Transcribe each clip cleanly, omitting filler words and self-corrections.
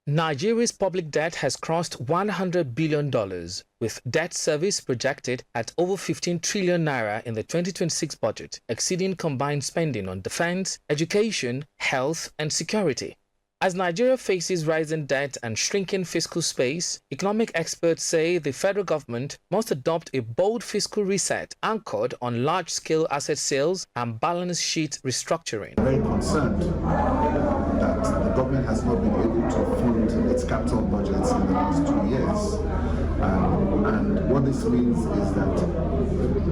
Nigeria's public debt has crossed $100 billion, with debt service projected at over 15 trillion naira in the 2026 budget, exceeding combined spending on defense, education, health, and security. As Nigeria faces rising debt and shrinking fiscal space, economic experts say the federal government must adopt a bold fiscal reset anchored on large-scale asset sales and balance sheet restructuring. Very concerned that the government has not been able to fund its capital budgets in the last 2 years. And what this means is that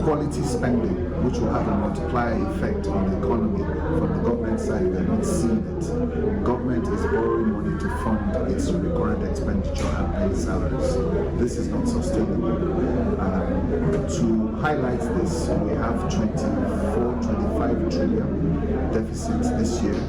quality spending, which will have a multiplier effect on the economy, from the government side, we are not seeing it. Government is borrowing money to fund its recurrent expenditure and paying salaries. This is not sustainable. To highlight this, we have 25 trillion deficits this year,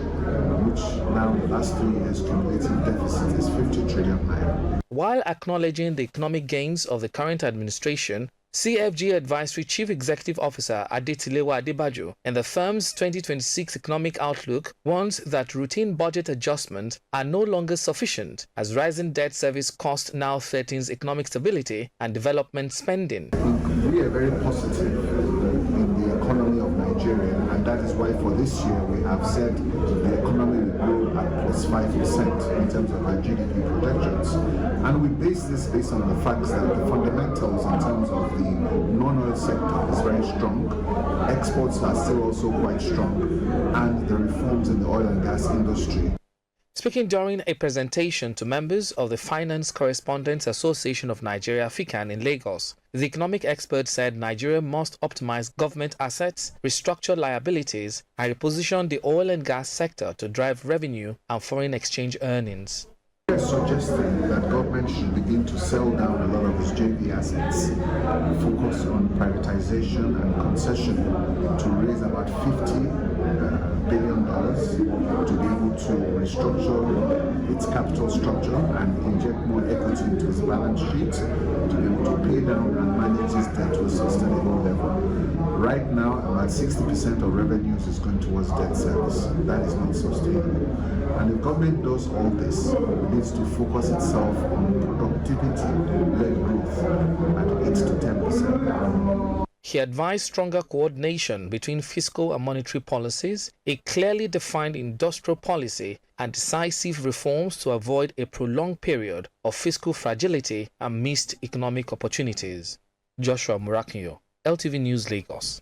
which now in the last 3 years cumulative deficit is 50 trillion naira. While acknowledging the economic gains of the current administration, CFG Advisory Chief Executive Officer Adetilewa Adebajo and the firm's 2026 economic outlook warns that routine budget adjustments are no longer sufficient as rising debt service cost now threatens economic stability and development spending. We are very positive in the economy of Nigeria, and that is why for this year we have said the economy will grow at plus 5% in terms of our GDP projections. And we base this based on the facts that the fundamentals in terms of the non-oil sector is very strong, exports are still also quite strong, and the reforms in the oil and gas industry. Speaking during a presentation to members of the Finance Correspondents Association of Nigeria (FICAN) in Lagos, the economic expert said Nigeria must optimize government assets, restructure liabilities, and reposition the oil and gas sector to drive revenue and foreign exchange earnings. We are suggesting that government should begin to sell down a lot of its JV assets, focus on privatization and concession to raise about $50 billion to be able to restructure its capital structure and inject more equity into its balance sheet to be able to pay down and manage its debt to a sustainable level. Right now, about 60% of revenues is going towards debt service. That is not sustainable. And if government does all this, it needs to focus itself on productivity-led growth at 8 to 10%. He advised stronger coordination between fiscal and monetary policies, a clearly defined industrial policy, and decisive reforms to avoid a prolonged period of fiscal fragility and missed economic opportunities. Joshua Murakinyo, LTV News, Lagos.